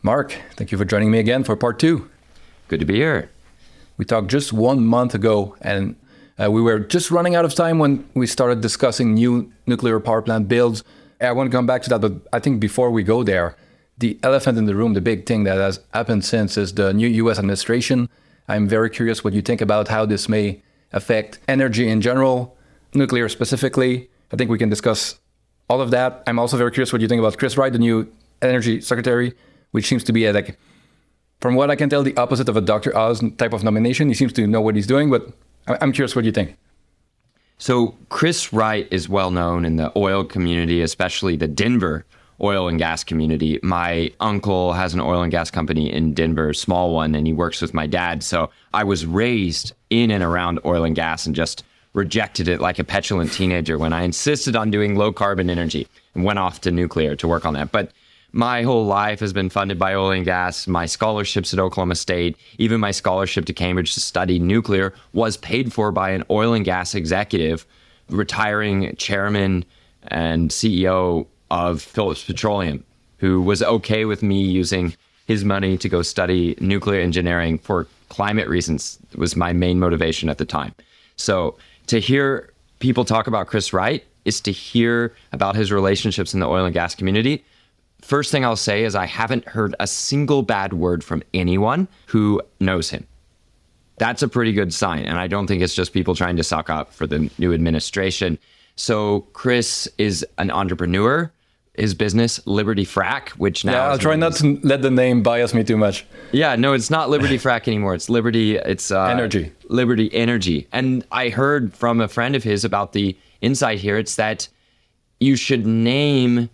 Mark, thank you for joining me again for part 2. Good to be here. We talked just 1 month ago, and we were just running out of time when we started discussing new nuclear power plant builds. I want to come back to that, but I think before we go there, the elephant in the room, the big thing that has happened since is the new U.S. administration. I'm very curious what you think about how this may affect energy in general, nuclear specifically. I think we can discuss all of that. I'm also very curious what you think about Chris Wright, the new energy secretary, which seems to be from what I can tell, the opposite of a Dr. Oz type of nomination. He seems to know what he's doing, but I'm curious what you think. So Chris Wright is well known in the oil community, especially the Denver oil and gas community. My uncle has an oil and gas company in Denver, a small one, and he works with my dad. So I was raised in and around oil and gas and just rejected it like a petulant teenager when I insisted on doing low carbon energy and went off to nuclear to work on that. But my whole life has been funded by oil and gas. My scholarships at Oklahoma State, even my scholarship to Cambridge to study nuclear was paid for by an oil and gas executive, retiring chairman and CEO of Phillips Petroleum, who was okay with me using his money to go study nuclear engineering for climate reasons. It was my main motivation at the time. So to hear people talk about Chris Wright is to hear about his relationships in the oil and gas community. First thing I'll say is I haven't heard a single bad word from anyone who knows him. That's a pretty good sign. And I don't think it's just people trying to suck up for the new administration. So Chris is an entrepreneur. His business, Liberty Frac, which now... Yeah, I'll try not to let the name bias me too much. Yeah, no, it's not Liberty Frac anymore. It's Liberty... Energy. Liberty Energy. And I heard from a friend of his about the insight here. It's that you should name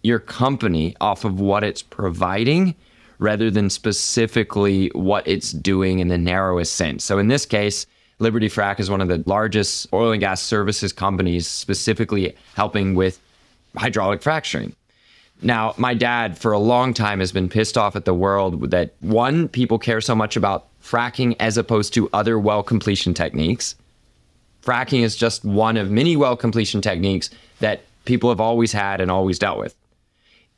your company off of what it's providing rather than specifically what it's doing in the narrowest sense. So in this case, Liberty Frac is one of the largest oil and gas services companies, specifically helping with hydraulic fracturing. Now, my dad for a long time has been pissed off at the world that, one, people care so much about fracking as opposed to other well completion techniques. Fracking is just one of many well completion techniques that people have always had and always dealt with.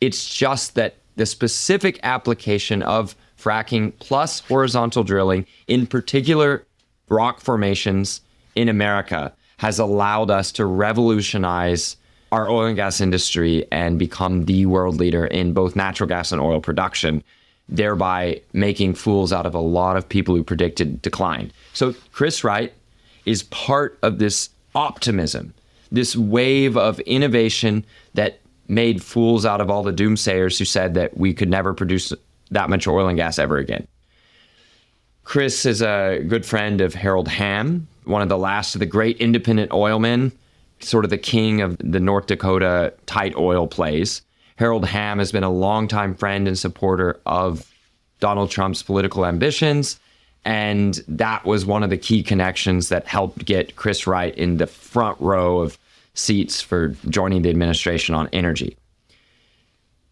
It's just that the specific application of fracking plus horizontal drilling, in particular rock formations in America, has allowed us to revolutionize our oil and gas industry and become the world leader in both natural gas and oil production, thereby making fools out of a lot of people who predicted decline. So Chris Wright is part of this optimism, this wave of innovation that made fools out of all the doomsayers who said that we could never produce that much oil and gas ever again. Chris is a good friend of Harold Hamm, one of the last of the great independent oil men, sort of the king of the North Dakota tight oil plays. Harold Hamm has been a longtime friend and supporter of Donald Trump's political ambitions, and that was one of the key connections that helped get Chris Wright in the front row of seats for joining the administration on energy.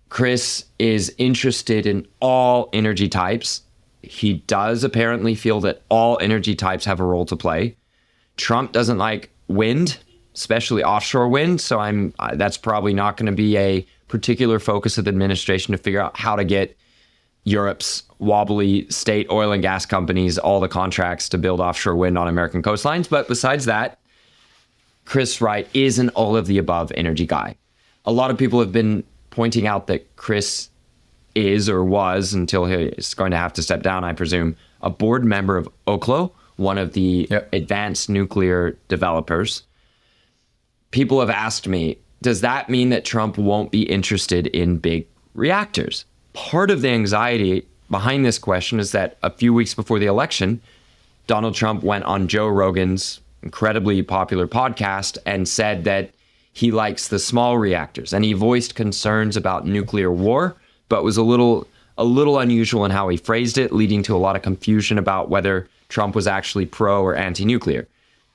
Chris is interested in all energy types. He does apparently feel that all energy types have a role to play. Trump doesn't like wind, especially offshore wind, so that's probably not going to be a particular focus of the administration to figure out how to get Europe's wobbly state oil and gas companies all the contracts to build offshore wind on American coastlines. But besides that, Chris Wright is an all-of-the-above energy guy. A lot of people have been pointing out that Chris is or was, until he's going to have to step down, I presume, a board member of Oklo, one of the advanced nuclear developers. People have asked me, does that mean that Trump won't be interested in big reactors? Part of the anxiety behind this question is that a few weeks before the election, Donald Trump went on Joe Rogan's incredibly popular podcast and said that he likes the small reactors, and he voiced concerns about nuclear war, but was a little unusual in how he phrased it, leading to a lot of confusion about whether Trump was actually pro or anti-nuclear.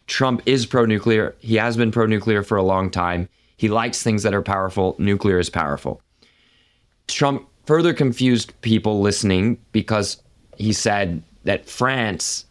Trump is pro-nuclear. He has been pro-nuclear for a long time. He likes things that are powerful. Nuclear is powerful. Trump further confused people listening because he said that France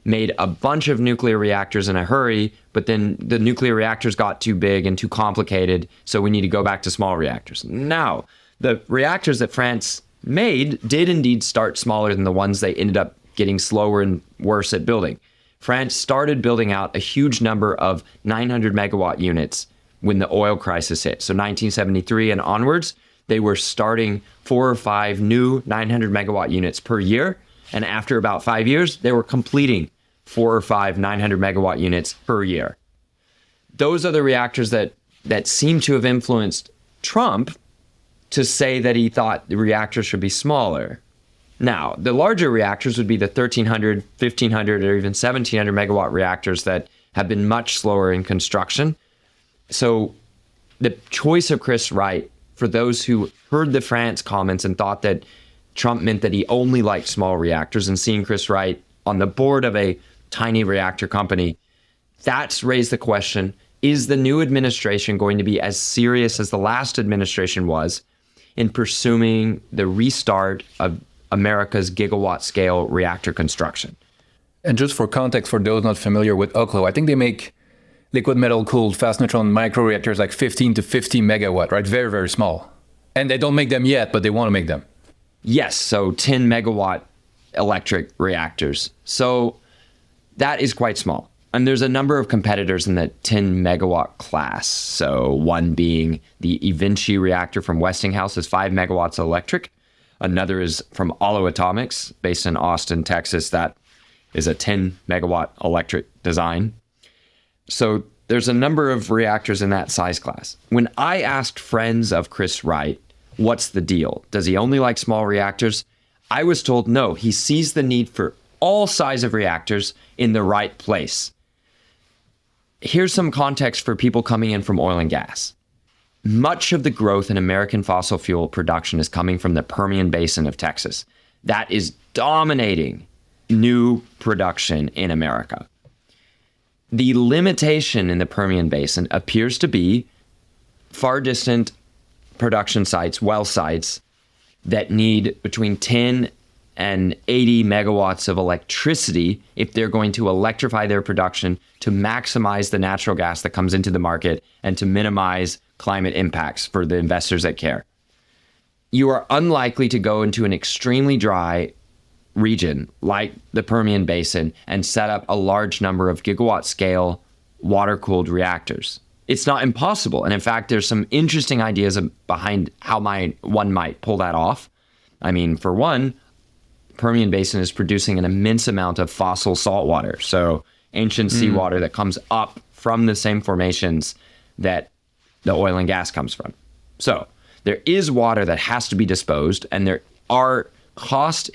made a bunch of nuclear reactors in a hurry, but then the nuclear reactors got too big and too complicated, so we need to go back to small reactors. Now, the reactors that France made did indeed start smaller than the ones they ended up getting slower and worse at building. France started building out a huge number of 900 megawatt units when the oil crisis hit. So 1973 and onwards, they were starting 4 or 5 new 900 megawatt units per year. And after about 5 years, they were completing 4 or 5 900 megawatt units per year. Those are the reactors that seem to have influenced Trump to say that he thought the reactors should be smaller. Now, the larger reactors would be the 1,300, 1,500, or even 1,700 megawatt reactors that have been much slower in construction. So the choice of Chris Wright, for those who heard the France comments and thought that Trump meant that he only liked small reactors, and seeing Chris Wright on the board of a tiny reactor company, that's raised the question, is the new administration going to be as serious as the last administration was in pursuing the restart of America's gigawatt scale reactor construction? And just for context, for those not familiar with Oklo, I think they make liquid metal cooled fast neutron microreactors like 15 to 50 megawatt, right? Very, very small. And they don't make them yet, but they want to make them. Yes, so 10 megawatt electric reactors. So that is quite small. And there's a number of competitors in the 10 megawatt class. So one being the eVinci reactor from Westinghouse is 5 megawatts electric. Another is from Oklo Atomics, based in Austin, Texas. That is a 10 megawatt electric design. So there's a number of reactors in that size class. When I asked friends of Chris Wright, what's the deal? Does he only like small reactors? I was told no, he sees the need for all size of reactors in the right place. Here's some context for people coming in from oil and gas. Much of the growth in American fossil fuel production is coming from the Permian Basin of Texas. That is dominating new production in America. The limitation in the Permian Basin appears to be far distant production sites, well sites, that need between 10 and 80 megawatts of electricity if they're going to electrify their production to maximize the natural gas that comes into the market and to minimize climate impacts for the investors that care. You are unlikely to go into an extremely dry region like the Permian Basin and set up a large number of gigawatt scale water-cooled reactors. It's not impossible. And in fact, there's some interesting ideas behind how one might pull that off. I mean, for one, Permian Basin is producing an immense amount of fossil salt water. So ancient seawater that comes up from the same formations that the oil and gas comes from. So there is water that has to be disposed, and there are cost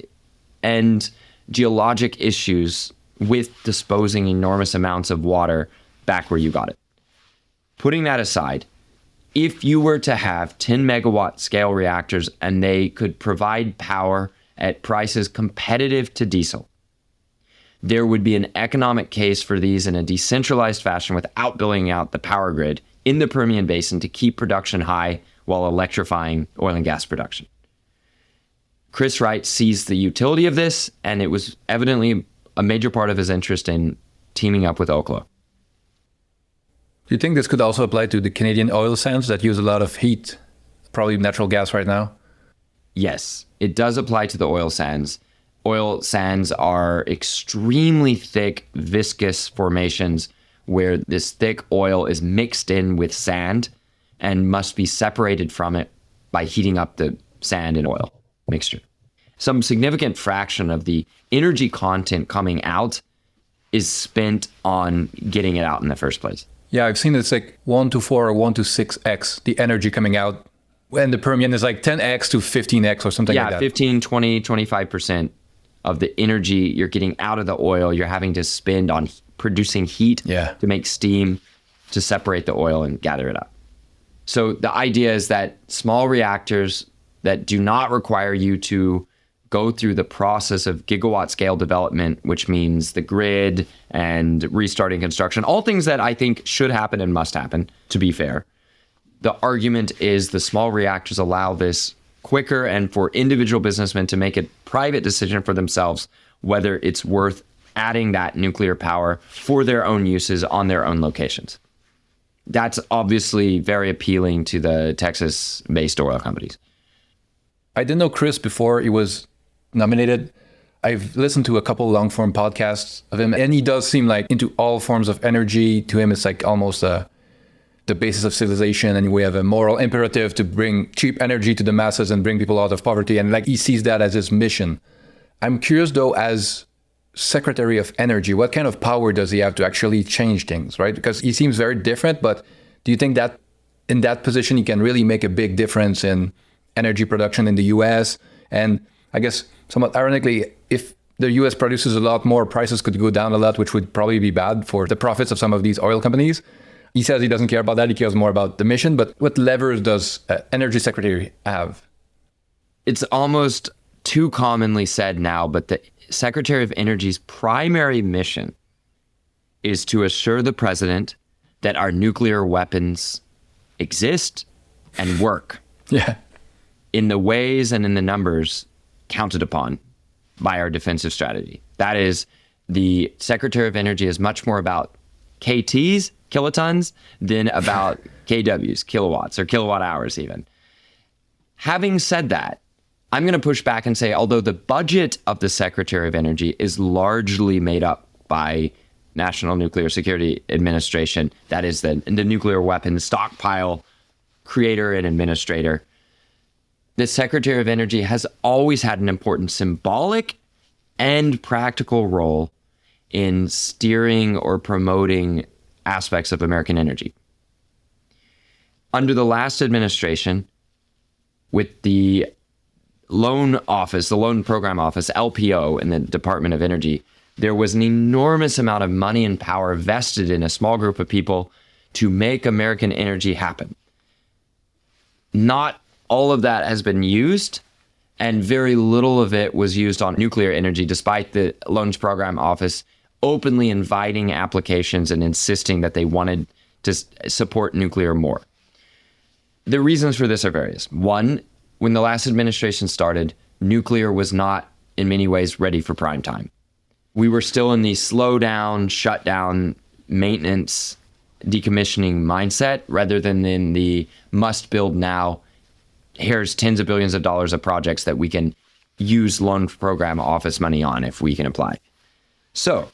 and geologic issues with disposing enormous amounts of water back where you got it. Putting that aside, if you were to have 10 megawatt scale reactors and they could provide power at prices competitive to diesel, there would be an economic case for these in a decentralized fashion without building out the power grid in the Permian Basin to keep production high while electrifying oil and gas production. Chris Wright sees the utility of this, and it was evidently a major part of his interest in teaming up with Oklo. Do you think this could also apply to the Canadian oil sands that use a lot of heat, probably natural gas right now? Yes, it does apply to the oil sands. Oil sands are extremely thick, viscous formations where this thick oil is mixed in with sand and must be separated from it by heating up the sand and oil mixture. Some significant fraction of the energy content coming out is spent on getting it out in the first place. Yeah, I've seen it's like 1 to 4 or 1 to 6x, the energy coming out. And the Permian is like 10x to 15x or something like that. Yeah, 15, 20, 25% of the energy you're getting out of the oil, you're having to spend on producing heat to make steam to separate the oil and gather it up. So the idea is that small reactors that do not require you to go through the process of gigawatt scale development, which means the grid and restarting construction, all things that I think should happen and must happen, to be fair. The argument is the small reactors allow this quicker and for individual businessmen to make a private decision for themselves whether it's worth adding that nuclear power for their own uses on their own locations. That's obviously very appealing to the Texas-based oil companies. I didn't know Chris before he was nominated. I've listened to a couple long form podcasts of him, and he does seem like into all forms of energy. To him, it's like almost the basis of civilization, and we have a moral imperative to bring cheap energy to the masses and bring people out of poverty. And like he sees that as his mission. I'm curious though, as Secretary of Energy, what kind of power does he have to actually change things, right? Because he seems very different, but do you think that in that position he can really make a big difference in energy production in the US? And I guess somewhat ironically, if the US produces a lot more, prices could go down a lot, which would probably be bad for the profits of some of these oil companies. He says he doesn't care about that. He cares more about the mission. But what levers does Energy Secretary have? It's almost too commonly said now, but the Secretary of Energy's primary mission is to assure the president that our nuclear weapons exist and work in the ways and in the numbers counted upon by our defensive strategy. That is, the Secretary of Energy is much more about KTs, kilotons, than about KWs, kilowatts, or kilowatt hours even. Having said that, I'm going to push back and say, although the budget of the Secretary of Energy is largely made up by National Nuclear Security Administration, that is the nuclear weapons stockpile creator and administrator, the Secretary of Energy has always had an important symbolic and practical role in steering or promoting aspects of American energy. Under the last administration, with the loan office, the loan program office, LPO in the Department of Energy, there was an enormous amount of money and power vested in a small group of people to make American energy happen. Not all of that has been used, and very little of it was used on nuclear energy, despite the loans program office openly inviting applications and insisting that they wanted to support nuclear more. The reasons for this are various. One, when the last administration started, nuclear was not in many ways ready for prime time. We were still in the slow down, shut down, maintenance, decommissioning mindset rather than in the must build now. Here's tens of billions of dollars of projects that we can use loan program office money on if we can apply. So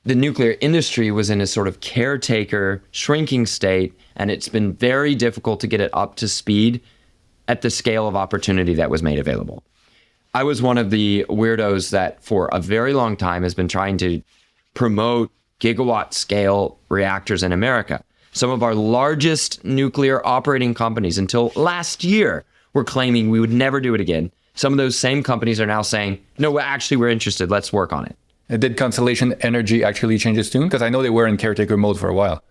the nuclear industry was in a sort of caretaker, shrinking state, and it's been very difficult to get it up to speed at the scale of opportunity that was made available. I was one of the weirdos that for a very long time has been trying to promote gigawatt scale reactors in America. Some of our largest nuclear operating companies until last year were claiming we would never do it again. Some of those same companies are now saying, no, actually, we're interested. Let's work on it. Did Constellation Energy actually change its tune? Because I know they were in caretaker mode for a while.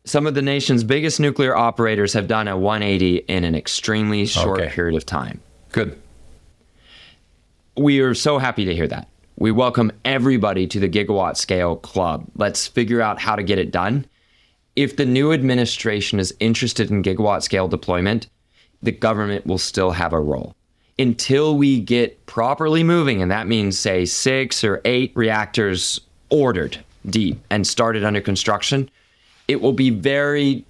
Some of the nation's biggest nuclear operators have done a 180 in an extremely short period of time. Good. We are so happy to hear that. We welcome everybody to the gigawatt scale club. Let's figure out how to get it done. If the new administration is interested in gigawatt scale deployment, the government will still have a role. Until we get properly moving, and that means, say, 6 or 8 reactors ordered deep and started under construction, it will be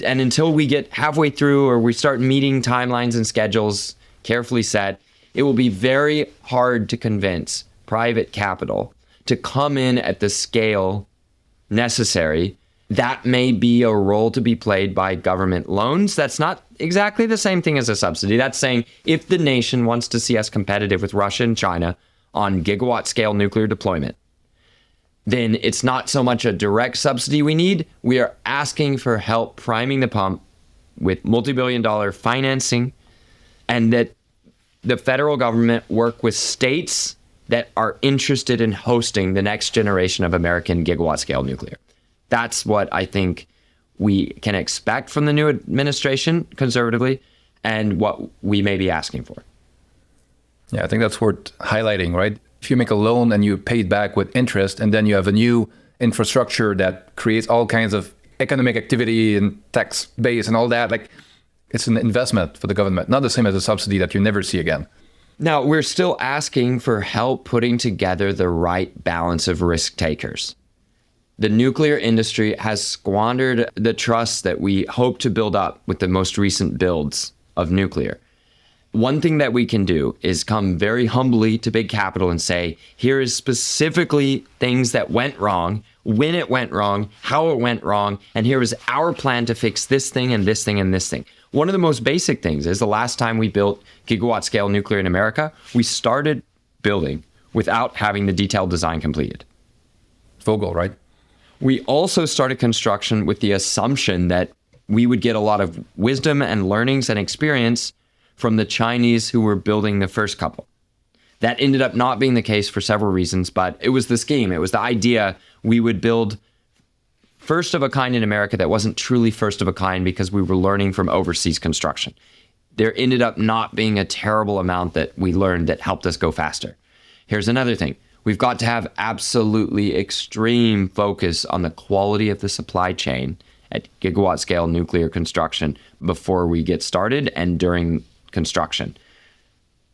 and until we get halfway through or we start meeting timelines and schedules carefully set, it will be very hard to convince private capital to come in at the scale necessary. That may be a role to be played by government loans. That's not exactly the same thing as a subsidy. That's saying if the nation wants to see us competitive with Russia and China on gigawatt scale nuclear deployment, then it's not so much a direct subsidy we need. We are asking for help priming the pump with multi-billion-dollar financing, and that the federal government work with states that are interested in hosting the next generation of American gigawatt scale nuclear. That's what I think we can expect from the new administration, conservatively, and what we may be asking for. Yeah, I think that's worth highlighting, right? If you make a loan and you pay it back with interest, and then you have a new infrastructure that creates all kinds of economic activity and tax base and all that, like it's an investment for the government, not the same as a subsidy that you never see again. Now, we're still asking for help putting together the right balance of risk takers. The nuclear industry has squandered the trust that we hope to build up with the most recent builds of nuclear. One thing that we can do is come very humbly to big capital and say, here is specifically things that went wrong, when it went wrong, how it went wrong, and here is our plan to fix this thing and this thing and this thing. One of the most basic things is the last time we built gigawatt scale nuclear in America, we started building without having the detailed design completed. Vogel, right? We also started construction with the assumption that we would get a lot of wisdom and learnings and experience from the Chinese who were building the first couple. That ended up not being the case for several reasons, but it was the scheme. It was the idea we would build first of a kind in America that wasn't truly first of a kind because we were learning from overseas construction. There ended up not being a terrible amount that we learned that helped us go faster. Here's another thing. We've got to have absolutely extreme focus on the quality of the supply chain at gigawatt scale nuclear construction before we get started and during construction.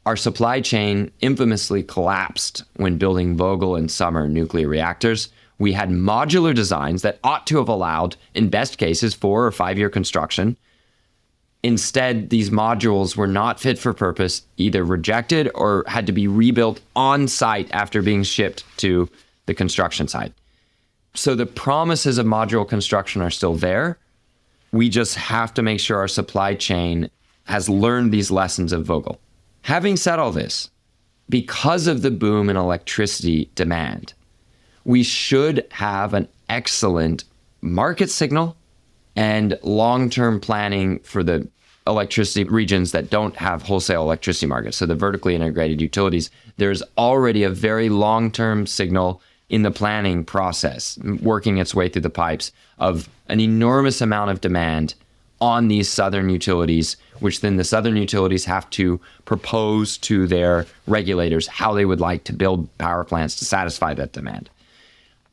Our supply chain infamously collapsed when building Vogel and Summer nuclear reactors. We had modular designs that ought to have allowed, in best cases, 4 or 5 year construction. Instead, these modules were not fit for purpose, either rejected or had to be rebuilt on site after being shipped to the construction site. So the promises of modular construction are still there. We just have to make sure our supply chain has learned these lessons of Vogel. Having said all this, because of the boom in electricity demand, we should have an excellent market signal and long-term planning for the electricity regions that don't have wholesale electricity markets. So the vertically integrated utilities, there's already a very long-term signal in the planning process, working its way through the pipes of an enormous amount of demand on these southern utilities, which then the southern utilities have to propose to their regulators how they would like to build power plants to satisfy that demand.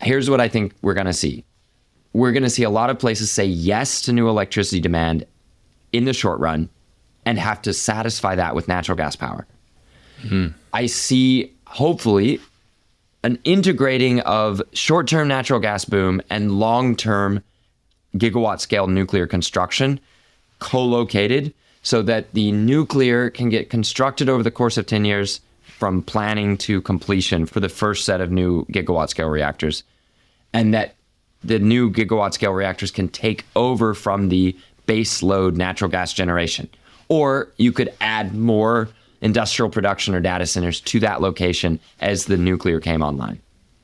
Here's what I think we're going to see. We're going to see a lot of places say yes to new electricity demand in the short run and have to satisfy that with natural gas power. I see, hopefully, an integrating of short-term natural gas boom and long-term gigawatt scale nuclear construction co-located so that the nuclear can get constructed over the course of 10 years from planning to completion for the first set of new gigawatt scale reactors, and that the new gigawatt scale reactors can take over from the base load natural gas generation. Or you could add more industrial production or data centers to that location as the nuclear came online.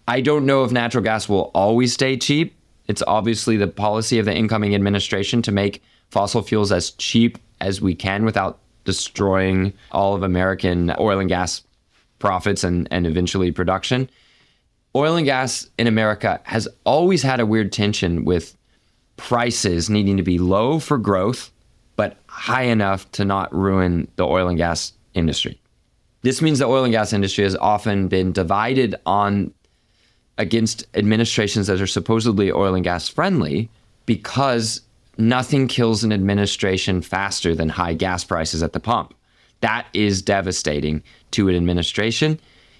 I don't know if natural gas will always stay cheap. It's obviously the policy of the incoming administration to make fossil fuels as cheap as we can without destroying all of American oil and gas profits and eventually production. Oil and gas in America has always had a weird tension with prices needing to be low for growth, but high enough to not ruin the oil and gas industry. This means the oil and gas industry has often been divided on against administrations that are supposedly oil and gas friendly because nothing kills an administration faster than high gas prices at the pump. That is devastating to an administration,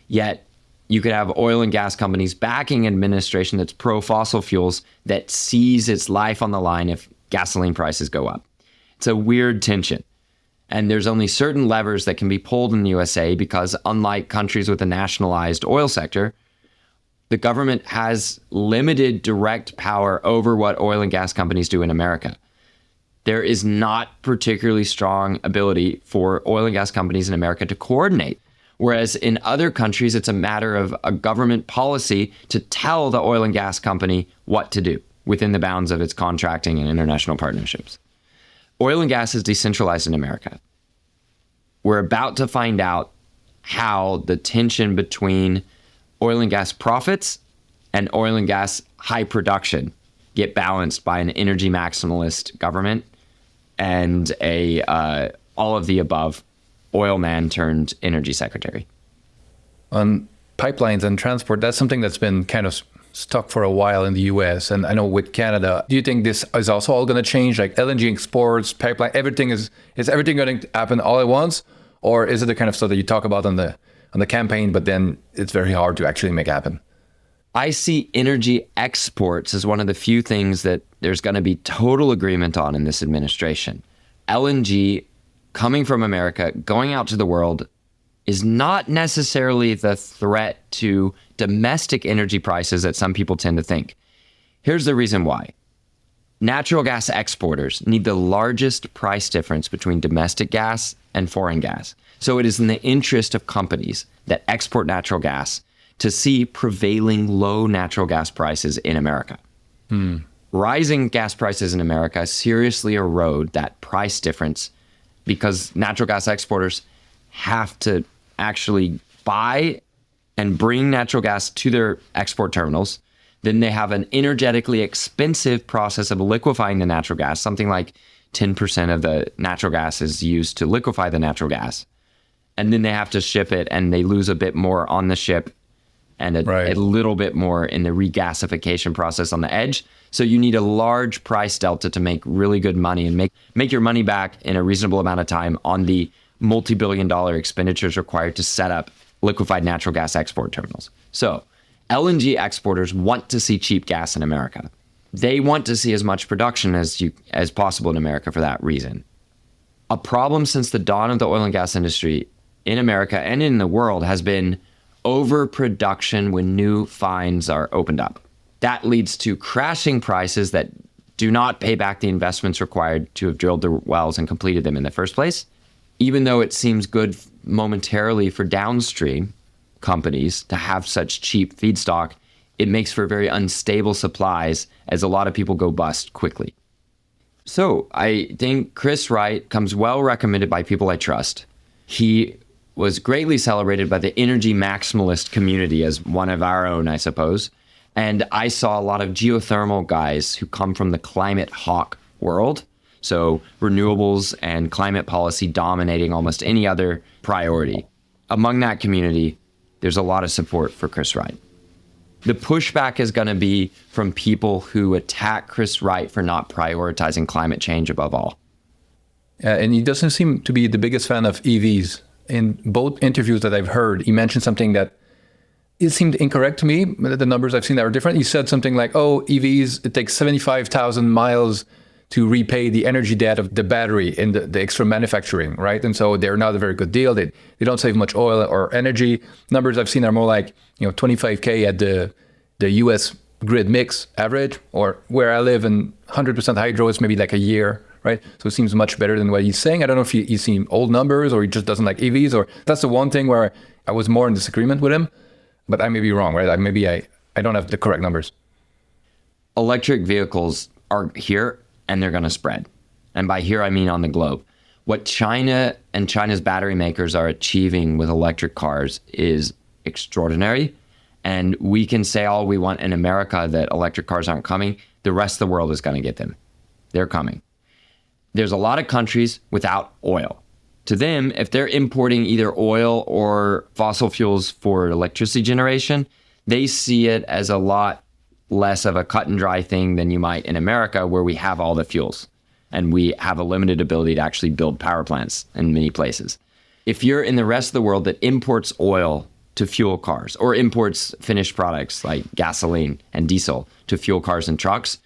yet you could have oil and gas companies backing an administration that's pro-fossil fuels that sees its life on the line if gasoline prices go up. It's a weird tension. And there's only certain levers that can be pulled in the USA because unlike countries with a nationalized oil sector, the government has limited direct power over what oil and gas companies do in America. There is not particularly strong ability for oil and gas companies in America to coordinate. Whereas in other countries, it's a matter of a government policy to tell the oil and gas company what to do within the bounds of its contracting and international partnerships. Oil and gas is decentralized in America. We're about to find out how the tension between oil and gas profits and oil and gas high production get balanced by an energy maximalist government and a all of the above oil man turned energy secretary. On pipelines and transport, that's something that's been kind of stuck for a while in the US. And I know with Canada, do you think this is also all going to change? Like LNG exports, pipeline, everything is everything going to happen all at once? Or is it the kind of stuff that you talk about on the campaign, but then it's very hard to actually make happen? I see energy exports as one of the few things that there's going to be total agreement on in this administration. LNG coming from America, going out to the world is not necessarily the threat to domestic energy prices that some people tend to think. Here's the reason why. Natural gas exporters need the largest price difference between domestic gas and foreign gas. So it is in the interest of companies that export natural gas to see prevailing low natural gas prices in America. Rising gas prices in America seriously erode that price difference because natural gas exporters have to actually buy and bring natural gas to their export terminals. Then they have an energetically expensive process of liquefying the natural gas. Something like 10% of the natural gas is used to liquefy the natural gas. And then they have to ship it, and they lose a bit more on the ship and a little bit more in the regasification process on the edge. So you need a large price delta to make really good money and make your money back in a reasonable amount of time on the multi-billion-dollar expenditures required to set up liquefied natural gas export terminals. So LNG exporters want to see cheap gas in America. They want to see as much production as possible in America for that reason. A problem since the dawn of the oil and gas industry in America and in the world has been overproduction when new finds are opened up. That leads to crashing prices that do not pay back the investments required to have drilled the wells and completed them in the first place. Even though it seems good momentarily for downstream companies to have such cheap feedstock, it makes for very unstable supplies as a lot of people go bust quickly. So I think Chris Wright comes well recommended by people I trust. He was greatly celebrated by the energy maximalist community as one of our own, I suppose. And I saw a lot of geothermal guys who come from the climate hawk world. So renewables and climate policy dominating almost any other priority. Among that community, there's a lot of support for Chris Wright. The pushback is going to be from people who attack Chris Wright for not prioritizing climate change above all. And he doesn't seem to be the biggest fan of EVs. In both interviews that I've heard, he mentioned something that it seemed incorrect to me. The numbers I've seen that are different. He said something like, EVs, it takes 75,000 miles to repay the energy debt of the battery in the extra manufacturing, right? And so they're not a very good deal. They don't save much oil or energy. Numbers I've seen are more like 25K at the US grid mix average, or where I live in 100% hydro is maybe like a year, right? So it seems much better than what he's saying. I don't know if he's seen old numbers or he just doesn't like EVs, or that's the one thing where I was more in disagreement with him, but I may be wrong, right? Maybe I don't have the correct numbers. Electric vehicles are here and they're going to spread. And by here, I mean on the globe. What China and China's battery makers are achieving with electric cars is extraordinary. And we can say all we want in America that electric cars aren't coming. The rest of the world is going to get them. They're coming. There's a lot of countries without oil. To them, if they're importing either oil or fossil fuels for electricity generation, they see it as a lot less of a cut and dry thing than you might in America, where we have all the fuels and we have a limited ability to actually build power plants in many places. If you're in the rest of the world that imports oil to fuel cars or imports finished products like gasoline and diesel to fuel cars and trucks,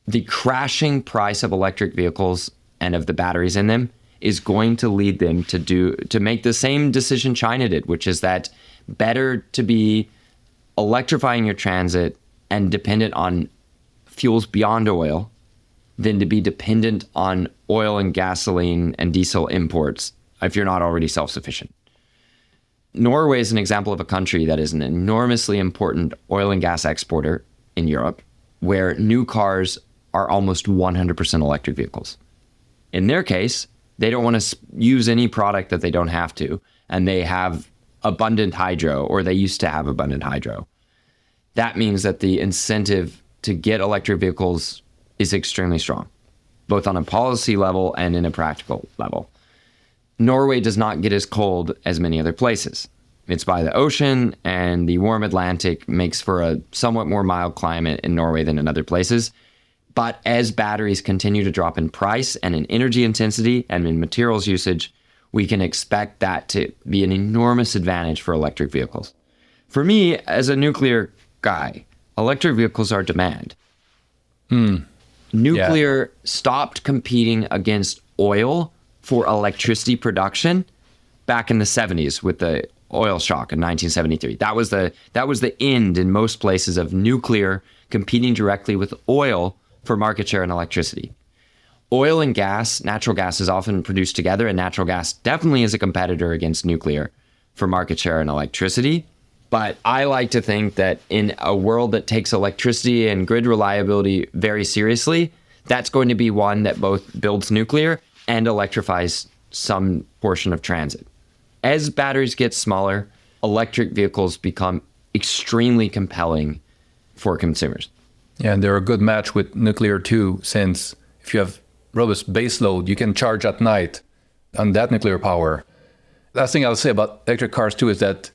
the crashing price of electric vehicles and of the batteries in them is going to lead them to make the same decision China did, which is that better to be electrifying your transit and dependent on fuels beyond oil than to be dependent on oil and gasoline and diesel imports if you're not already self-sufficient. Norway is an example of a country that is an enormously important oil and gas exporter in Europe, where new cars are almost 100% electric vehicles. In their case, they don't want to use any product that they don't have to, and they have abundant hydro, or they used to have abundant hydro. That means that the incentive to get electric vehicles is extremely strong, both on a policy level and in a practical level. Norway does not get as cold as many other places. It's by the ocean, and the warm Atlantic makes for a somewhat more mild climate in Norway than in other places. But as batteries continue to drop in price and in energy intensity and in materials usage, we can expect that to be an enormous advantage for electric vehicles. For me, as a nuclear guy, electric vehicles are demand. Nuclear stopped competing against oil for electricity production back in the 70s with the oil shock in 1973. That was the end in most places of nuclear competing directly with oil for market share in electricity. Oil and gas, natural gas is often produced together, and natural gas definitely is a competitor against nuclear for market share in electricity. But I like to think that in a world that takes electricity and grid reliability very seriously, that's going to be one that both builds nuclear and electrifies some portion of transit. As batteries get smaller, electric vehicles become extremely compelling for consumers. Yeah, and they're a good match with nuclear too, since if you have robust base load, you can charge at night on that nuclear power. Last thing I'll say about electric cars too is that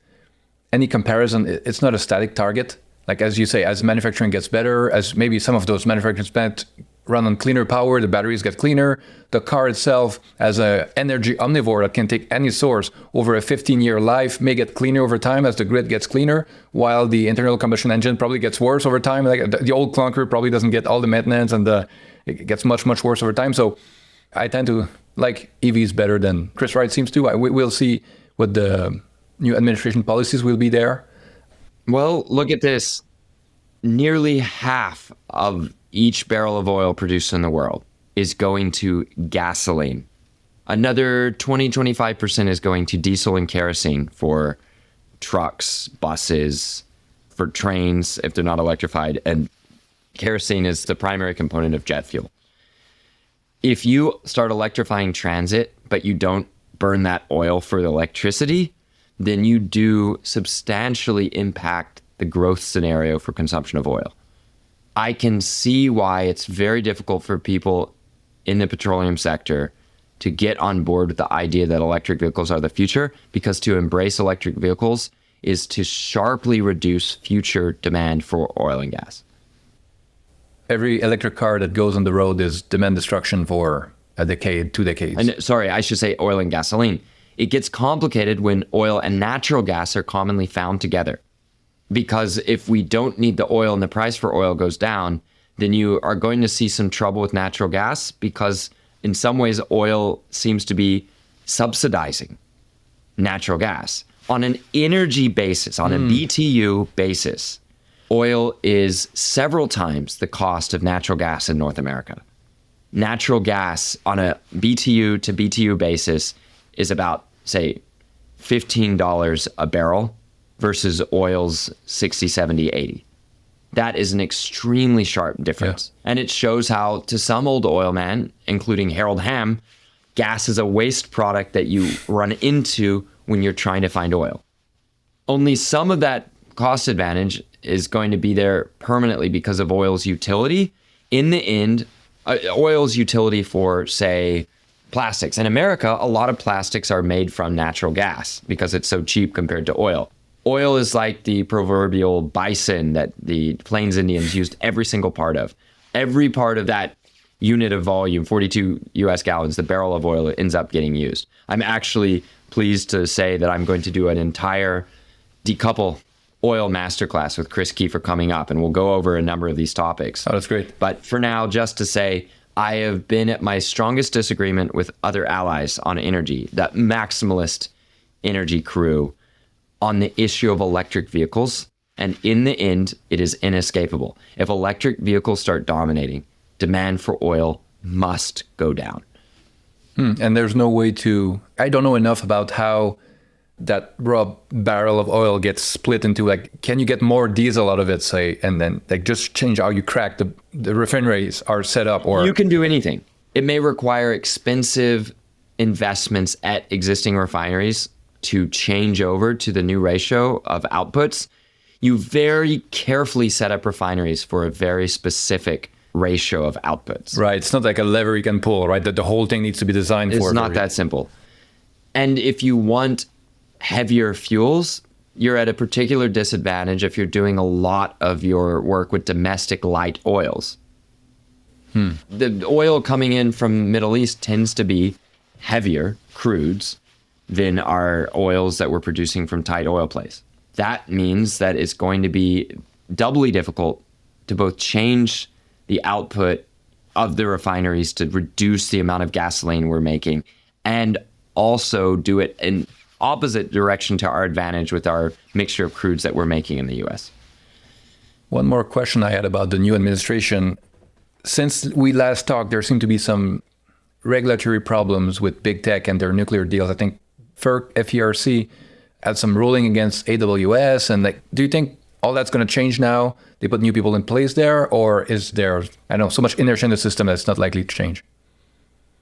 any comparison, it's not a static target. Like as you say, as manufacturing gets better, as maybe some of those manufacturing plants run on cleaner power, the batteries get cleaner. The car itself, as an energy omnivore that can take any source over a 15-year life, may get cleaner over time as the grid gets cleaner, while the internal combustion engine probably gets worse over time. Like the old clunker probably doesn't get all the maintenance, and it gets much, much worse over time. So I tend to like EVs better than Chris Wright seems to. We'll see what the new administration policies will be there. Well, look at this. Nearly half of each barrel of oil produced in the world is going to gasoline. Another 20-25% is going to diesel and kerosene for trucks, buses, for trains if they're not electrified. And kerosene is the primary component of jet fuel. If you start electrifying transit, but you don't burn that oil for the electricity, then you do substantially impact the growth scenario for consumption of oil. I can see why it's very difficult for people in the petroleum sector to get on board with the idea that electric vehicles are the future, because to embrace electric vehicles is to sharply reduce future demand for oil and gas. Every electric car that goes on the road is demand destruction for a decade, 2 decades. And sorry, I should say oil and gasoline. It gets complicated when oil and natural gas are commonly found together. Because if we don't need the oil and the price for oil goes down, then you are going to see some trouble with natural gas, because in some ways oil seems to be subsidizing natural gas. On an energy basis, on a BTU basis, oil is several times the cost of natural gas in North America. Natural gas on a BTU to BTU basis is about, say, $15 a barrel versus oil's 60, 70, 80. That is an extremely sharp difference. Yeah. And it shows how, to some old oil man, including Harold Hamm, gas is a waste product that you run into when you're trying to find oil. Only some of that cost advantage is going to be there permanently because of oil's utility. In the end, oil's utility for, say, plastics. In America, a lot of plastics are made from natural gas because it's so cheap compared to oil. Oil is like the proverbial bison that the Plains Indians used every single part of. Every part of that unit of volume, 42 US gallons, the barrel of oil ends up getting used. I'm actually pleased to say that I'm going to do an entire decouple oil masterclass with Chris Kiefer coming up, and we'll go over a number of these topics. Oh, that's great. But for now, just to say, I have been at my strongest disagreement with other allies on energy, that maximalist energy crew, on the issue of electric vehicles. And in the end, it is inescapable. If electric vehicles start dominating, demand for oil must go down. And there's no way to, I don't know enough about how that raw barrel of oil gets split into, like, can you get more diesel out of it, say, and then like just change how you crack the refineries are set up? Or you can do anything. It may require expensive investments at existing refineries to change over to the new ratio of outputs. You very carefully set up refineries for a very specific ratio of outputs. Right. It's not like a lever you can pull, right? That the whole thing needs to be designed for. It's not that simple. And if you want heavier fuels, you're at a particular disadvantage if you're doing a lot of your work with domestic light oils. The oil coming in from Middle East tends to be heavier crudes than our oils that we're producing from tight oil plays. That means that it's going to be doubly difficult to both change the output of the refineries to reduce the amount of gasoline we're making and also do it in opposite direction to our advantage with our mixture of crudes that we're making in the US. One more question I had about the new administration. Since we last talked, there seem to be some regulatory problems with big tech and their nuclear deals. I think FERC had some ruling against AWS. And do you think all that's going to change now? They put new people in place there? Or is there, I don't know, so much inertia in the system that's not likely to change?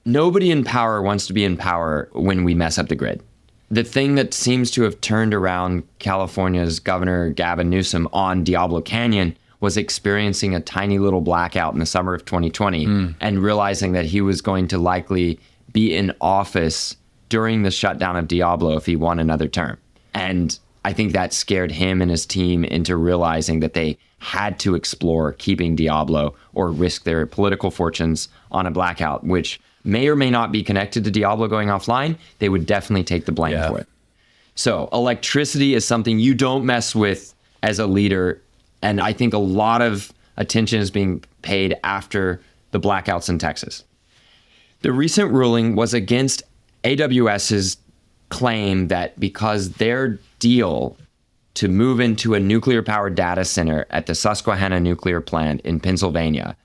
Nobody in power wants to be in power when we mess up the grid. The thing that seems to have turned around California's Governor Gavin Newsom on Diablo Canyon was experiencing a tiny little blackout in the summer of 2020 and realizing that he was going to likely be in office during the shutdown of Diablo if he won another term. And I think that scared him and his team into realizing that they had to explore keeping Diablo or risk their political fortunes on a blackout, which may or may not be connected to Diablo going offline. They would definitely take the blame for it. So electricity is something you don't mess with as a leader. And I think a lot of attention is being paid after the blackouts in Texas. The recent ruling was against AWS's claim that because their deal to move into a nuclear powered data center at the Susquehanna nuclear plant in Pennsylvania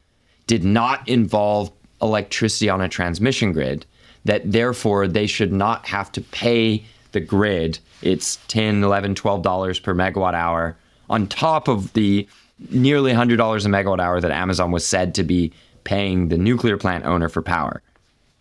did not involve electricity on a transmission grid, that therefore they should not have to pay the grid its $10, $11, $12 per megawatt hour on top of the nearly $100 a megawatt hour that Amazon was said to be paying the nuclear plant owner for power.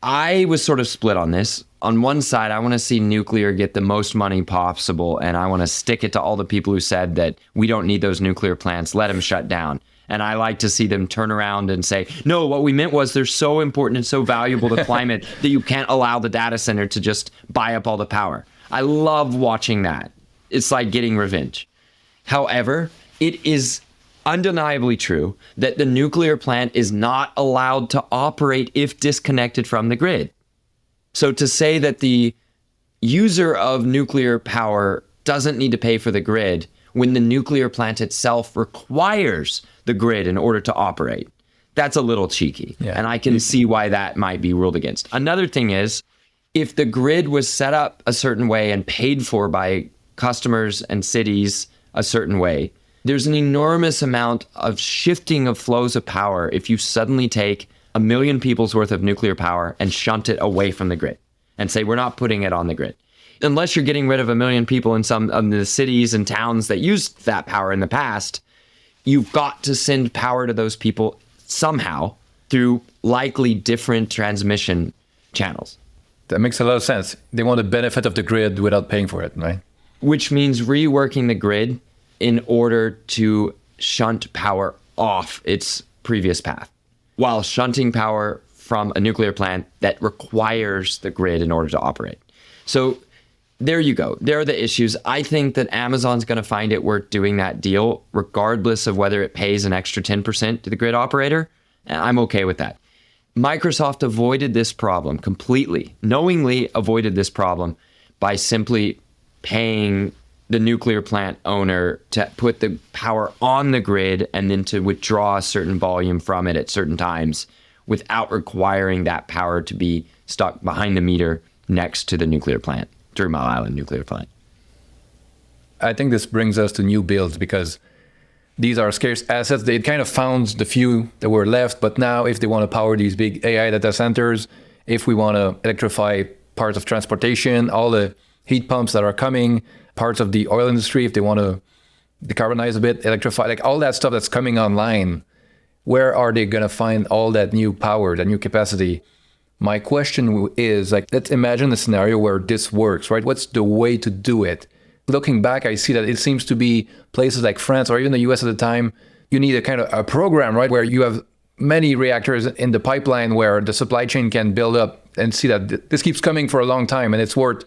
I was sort of split on this. On one side, I want to see nuclear get the most money possible, and I want to stick it to all the people who said that we don't need those nuclear plants, let them shut down. And I like to see them turn around and say, no, what we meant was they're so important and so valuable to climate that you can't allow the data center to just buy up all the power. I love watching that. It's like getting revenge. However, it is undeniably true that the nuclear plant is not allowed to operate if disconnected from the grid. So to say that the user of nuclear power doesn't need to pay for the grid when the nuclear plant itself requires the grid in order to operate, that's a little cheeky. Yeah. And I can see why that might be ruled against. Another thing is, if the grid was set up a certain way and paid for by customers and cities a certain way, there's an enormous amount of shifting of flows of power if you suddenly take 1 million people's worth of nuclear power and shunt it away from the grid and say, we're not putting it on the grid. Unless you're getting rid of 1 million people in some of the cities and towns that used that power in the past, you've got to send power to those people somehow through likely different transmission channels. That makes a lot of sense. They want the benefit of the grid without paying for it, right? Which means reworking the grid in order to shunt power off its previous path, while shunting power from a nuclear plant that requires the grid in order to operate. So there you go. There are the issues. I think that Amazon's going to find it worth doing that deal, regardless of whether it pays an extra 10% to the grid operator. And I'm okay with that. Microsoft avoided this problem completely, knowingly avoided this problem by simply paying the nuclear plant owner to put the power on the grid and then to withdraw a certain volume from it at certain times without requiring that power to be stuck behind the meter next to the nuclear plant, 3 Mile Island nuclear plant. I think this brings us to new builds because these are scarce assets. They kind of found the few that were left, but now if they want to power these big AI data centers, if we want to electrify parts of transportation, all the heat pumps that are coming, parts of the oil industry, if they want to decarbonize a bit, electrify, like all that stuff that's coming online, where are they going to find all that new power, that new capacity? My question is, like, let's imagine a scenario where this works, right? What's the way to do it? Looking back, I see that it seems to be places like France or even the US at the time, you need a kind of a program, right? Where you have many reactors in the pipeline where the supply chain can build up and see that this keeps coming for a long time and it's worth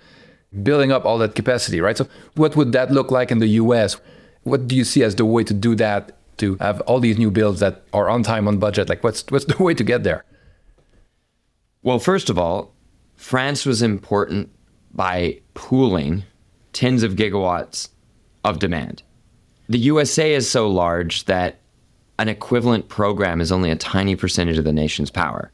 building up all that capacity, right? So what would that look like in the US? What do you see as the way to do that, to have all these new builds that are on time, on budget? Like what's the way to get there? Well, first of all, France was important by pooling tens of gigawatts of demand. The USA is so large that an equivalent program is only a tiny percentage of the nation's power.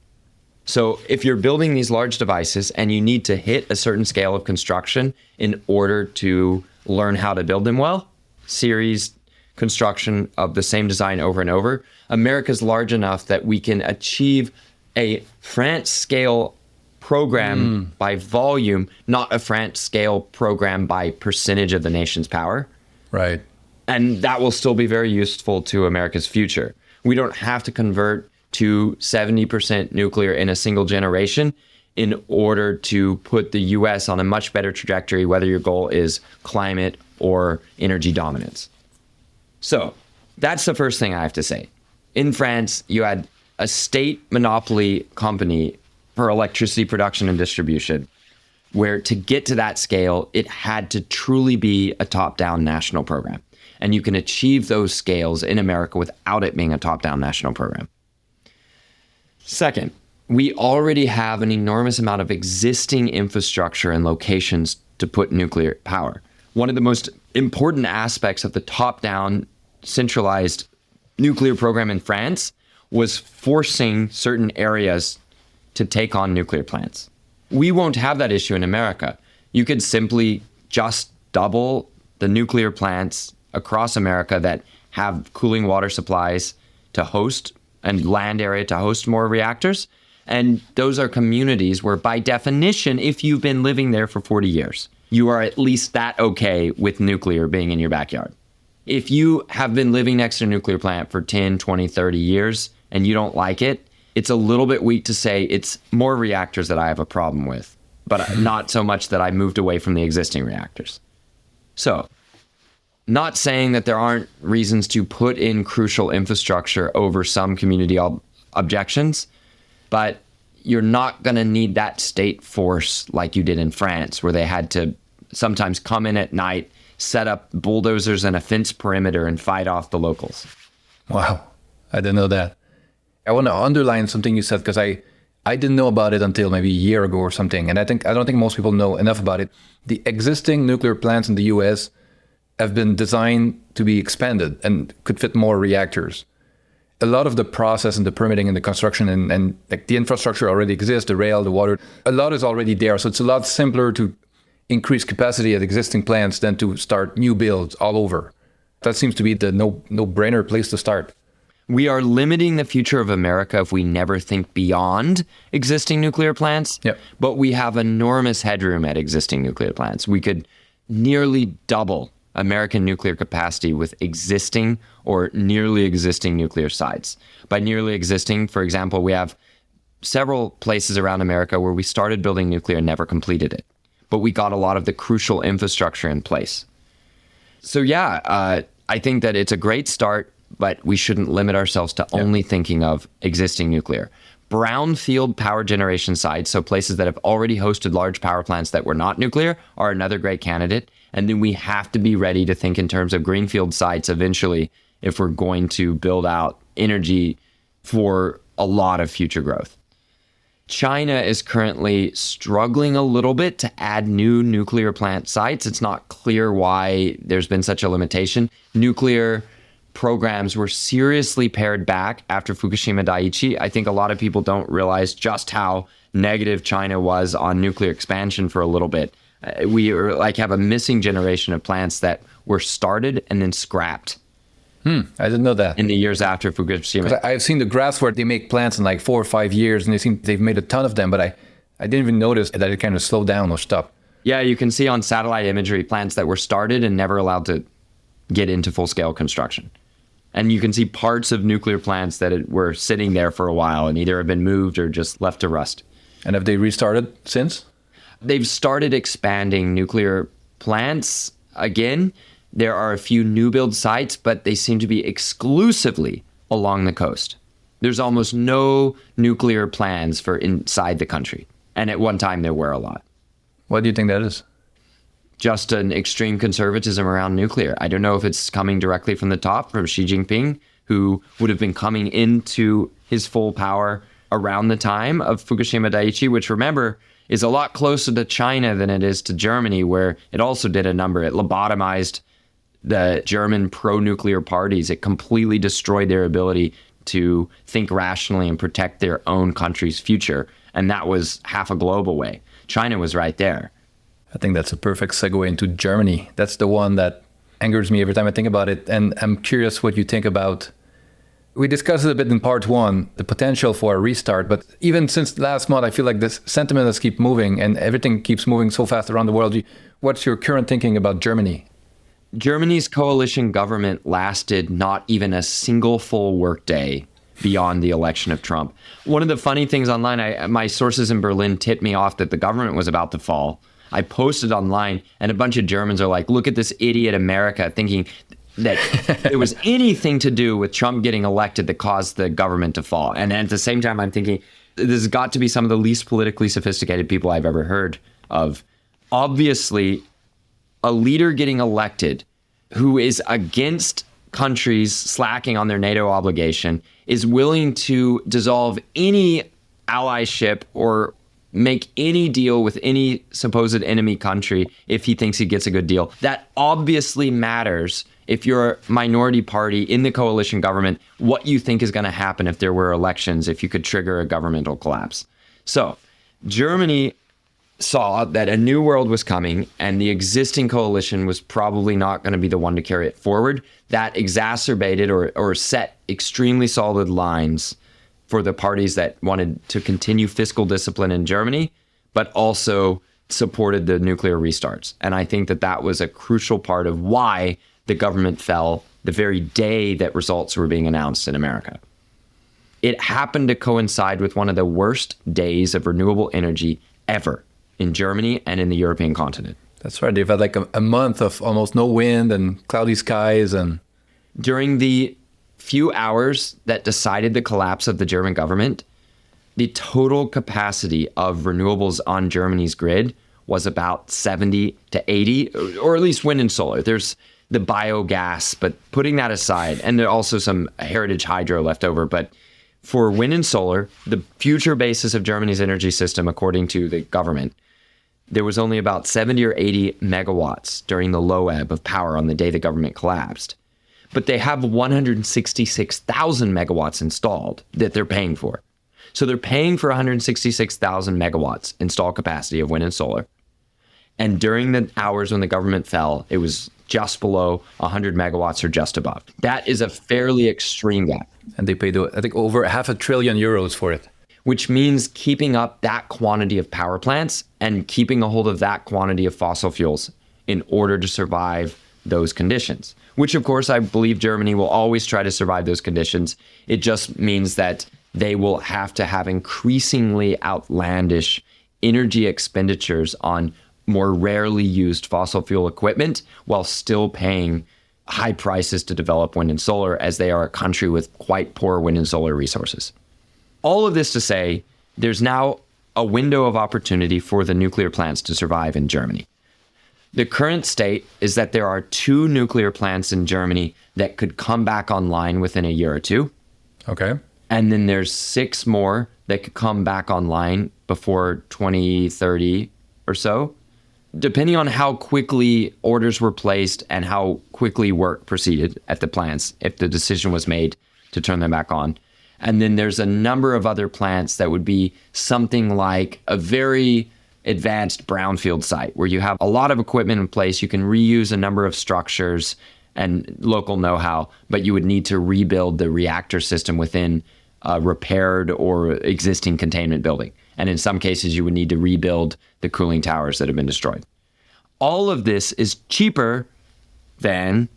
So if you're building these large devices and you need to hit a certain scale of construction in order to learn how to build them well, series construction of the same design over and over, America's large enough that we can achieve a France scale program by volume, not a France scale program by percentage of the nation's power. Right. And that will still be very useful to America's future. We don't have to convert to 70% nuclear in a single generation in order to put the US on a much better trajectory, whether your goal is climate or energy dominance. So that's the first thing I have to say. In France, you had a state monopoly company for electricity production and distribution, where to get to that scale, it had to truly be a top-down national program. And you can achieve those scales in America without it being a top-down national program. Second, we already have an enormous amount of existing infrastructure and locations to put nuclear power. One of the most important aspects of the top-down centralized nuclear program in France was forcing certain areas to take on nuclear plants. We won't have that issue in America. You could simply just double the nuclear plants across America that have cooling water supplies to host and land area to host more reactors. And those are communities where, by definition, if you've been living there for 40 years, you are at least that okay with nuclear being in your backyard. If you have been living next to a nuclear plant for 10, 20, 30 years and you don't like it, it's a little bit weak to say it's more reactors that I have a problem with, but not so much that I moved away from the existing reactors. So, not saying that there aren't reasons to put in crucial infrastructure over some community objections, but you're not going to need that state force like you did in France, where they had to sometimes come in at night, set up bulldozers and a fence perimeter and fight off the locals. Wow, I didn't know that. I want to underline something you said, because I didn't know about it until maybe a year ago or something, and I don't think most people know enough about it. The existing nuclear plants in the US have been designed to be expanded and could fit more reactors. A lot of the process and the permitting and the construction and like the infrastructure already exists, the rail, the water, a lot is already there. So it's a lot simpler to increase capacity at existing plants than to start new builds all over. That seems to be the no-brainer place to start. We are limiting the future of America if we never think beyond existing nuclear plants, but we have enormous headroom at existing nuclear plants. We could nearly double American nuclear capacity with existing or nearly existing nuclear sites. By nearly existing, for example, we have several places around America where we started building nuclear and never completed it, but we got a lot of the crucial infrastructure in place. So I think that it's a great start, but we shouldn't limit ourselves to only thinking of existing nuclear. Brownfield power generation sites, so places that have already hosted large power plants that were not nuclear, are another great candidate. And then we have to be ready to think in terms of greenfield sites eventually if we're going to build out energy for a lot of future growth. China is currently struggling a little bit to add new nuclear plant sites. It's not clear why there's been such a limitation. Nuclear programs were seriously pared back after Fukushima Daiichi. I think a lot of people don't realize just how negative China was on nuclear expansion for a little bit. We have a missing generation of plants that were started and then scrapped. I didn't know that. In the years after Fukushima. I've seen the graphs where they make plants in like 4 or 5 years, and they've made a ton of them, but I didn't even notice that it kind of slowed down or stopped. Yeah, you can see on satellite imagery plants that were started and never allowed to get into full-scale construction. And you can see parts of nuclear plants that were sitting there for a while and either have been moved or just left to rust. And have they restarted since? They've started expanding nuclear plants again. There are a few new build sites, but they seem to be exclusively along the coast. There's almost no nuclear plans for inside the country. And at one time, there were a lot. What do you think that is? Just an extreme conservatism around nuclear. I don't know if it's coming directly from the top, from Xi Jinping, who would have been coming into his full power around the time of Fukushima Daiichi, which, remember, is a lot closer to China than it is to Germany, where it also did a number. It lobotomized the German pro-nuclear parties. It completely destroyed their ability to think rationally and protect their own country's future. And that was half a globe away. China was right there. I think that's a perfect segue into Germany. That's the one that angers me every time I think about it. And I'm curious what you think about. We discussed it a bit in part one, the potential for a restart. But even since last month, I feel like this sentiment has kept moving and everything keeps moving so fast around the world. What's your current thinking about Germany? Germany's coalition government lasted not even a single full workday beyond the election of Trump. One of the funny things online, my sources in Berlin tipped me off that the government was about to fall. I posted online and a bunch of Germans are like, look at this idiot America, thinking that it was anything to do with Trump getting elected that caused the government to fall. And at the same time, I'm thinking, this has got to be some of the least politically sophisticated people I've ever heard of. Obviously, a leader getting elected who is against countries slacking on their NATO obligation is willing to dissolve any allyship or make any deal with any supposed enemy country if he thinks he gets a good deal. That obviously matters if you're a minority party in the coalition government, what you think is going to happen if there were elections, if you could trigger a governmental collapse. So Germany saw that a new world was coming and the existing coalition was probably not going to be the one to carry it forward. That exacerbated or set extremely solid lines for the parties that wanted to continue fiscal discipline in Germany, but also supported the nuclear restarts. And I think that that was a crucial part of why the government fell the very day that results were being announced in America. It happened to coincide with one of the worst days of renewable energy ever in Germany and in the European continent. That's right. They've had like a month of almost no wind and cloudy skies. And during the few hours that decided the collapse of the German government, the total capacity of renewables on Germany's grid was about 70 to 80, or at least wind and solar. There's the biogas, but putting that aside, and there are also some heritage hydro left over. But for wind and solar, the future basis of Germany's energy system, according to the government, there was only about 70 or 80 megawatts during the low ebb of power on the day the government collapsed. But they have 166,000 megawatts installed that they're paying for. So they're paying for 166,000 megawatts installed capacity of wind and solar. And during the hours when the government fell, it was just below 100 megawatts or just above. That is a fairly extreme gap. And they paid, I think, over €500 billion for it. Which means keeping up that quantity of power plants and keeping a hold of that quantity of fossil fuels in order to survive those conditions. Which, of course, I believe Germany will always try to survive those conditions. It just means that they will have to have increasingly outlandish energy expenditures on more rarely used fossil fuel equipment while still paying high prices to develop wind and solar, as they are a country with quite poor wind and solar resources. All of this to say, there's now a window of opportunity for the nuclear plants to survive in Germany. The current state is that there are 2 nuclear plants in Germany that could come back online within a year or two. Okay. And then there's 6 more that could come back online before 2030 or so, depending on how quickly orders were placed and how quickly work proceeded at the plants, if the decision was made to turn them back on. And then there's a number of other plants that would be something like a very advanced brownfield site where you have a lot of equipment in place. You can reuse a number of structures and local know-how, but you would need to rebuild the reactor system within a repaired or existing containment building. And in some cases, you would need to rebuild the cooling towers that have been destroyed. All of this is cheaper than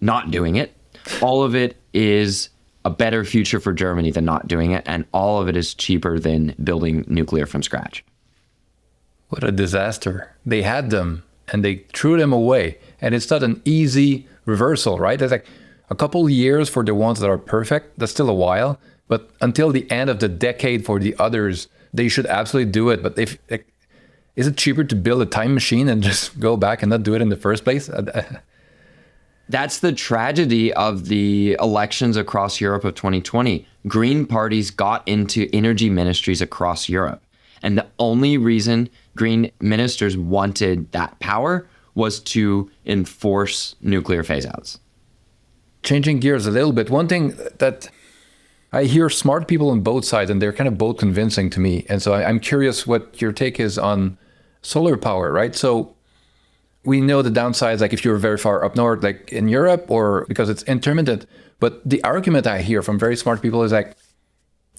not doing it. All of it is a better future for Germany than not doing it. And all of it is cheaper than building nuclear from scratch. What a disaster. They had them and they threw them away. And it's not an easy reversal, right? It's like a couple years for the ones that are perfect. That's still a while. But until the end of the decade for the others, they should absolutely do it. But is it cheaper to build a time machine and just go back and not do it in the first place? That's the tragedy of the elections across Europe of 2020. Green parties got into energy ministries across Europe. And the only reason Green ministers wanted that power was to enforce nuclear phase outs. Changing gears a little bit, one thing that I hear smart people on both sides, and they're kind of both convincing to me. And so I'm curious what your take is on solar power, right? So we know the downsides, like if you're very far up north, like in Europe, or because it's intermittent. But the argument I hear from very smart people is like,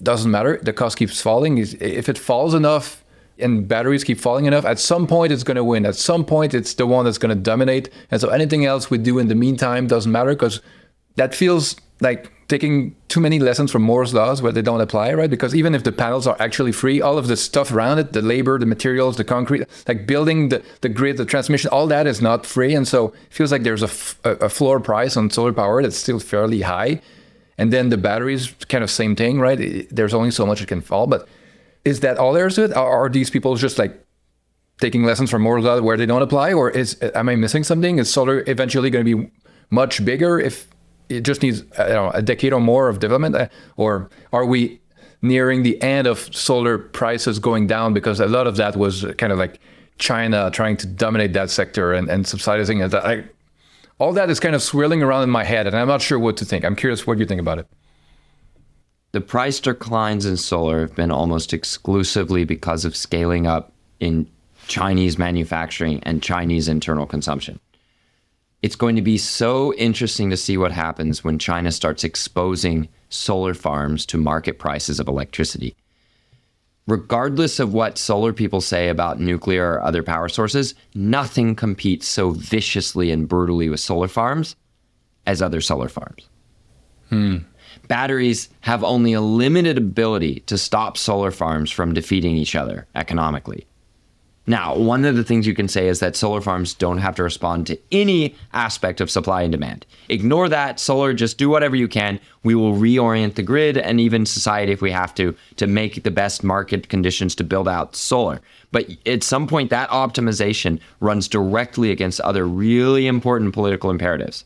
doesn't matter. The cost keeps falling. If it falls enough and batteries keep falling enough, at some point it's going to win. At some point it's the one that's going to dominate. And so anything else we do in the meantime doesn't matter, because that feels like taking too many lessons from Moore's laws where they don't apply, right? Because even if the panels are actually free, all of the stuff around it, the labor, the materials, the concrete, like building the grid, the transmission, all that is not free. And so it feels like there's a floor price on solar power that's still fairly high. And then the batteries, kind of same thing, right? There's only so much it can fall. But is that all there is to it? Are these people just like taking lessons from Moore's law where they don't apply? Or am I missing something? Is solar eventually going to be much bigger if it just needs a decade or more of development? Or are we nearing the end of solar prices going down? Because a lot of that was kind of like China trying to dominate that sector and subsidizing it. All that is kind of swirling around in my head, and I'm not sure what to think. I'm curious what you think about it. The price declines in solar have been almost exclusively because of scaling up in Chinese manufacturing and Chinese internal consumption. It's going to be so interesting to see what happens when China starts exposing solar farms to market prices of electricity. Regardless of what solar people say about nuclear or other power sources, nothing competes so viciously and brutally with solar farms as other solar farms. Batteries have only a limited ability to stop solar farms from defeating each other economically. Now, one of the things you can say is that solar farms don't have to respond to any aspect of supply and demand. Ignore that. Solar, just do whatever you can. We will reorient the grid and even society if we have to make the best market conditions to build out solar. But at some point, that optimization runs directly against other really important political imperatives.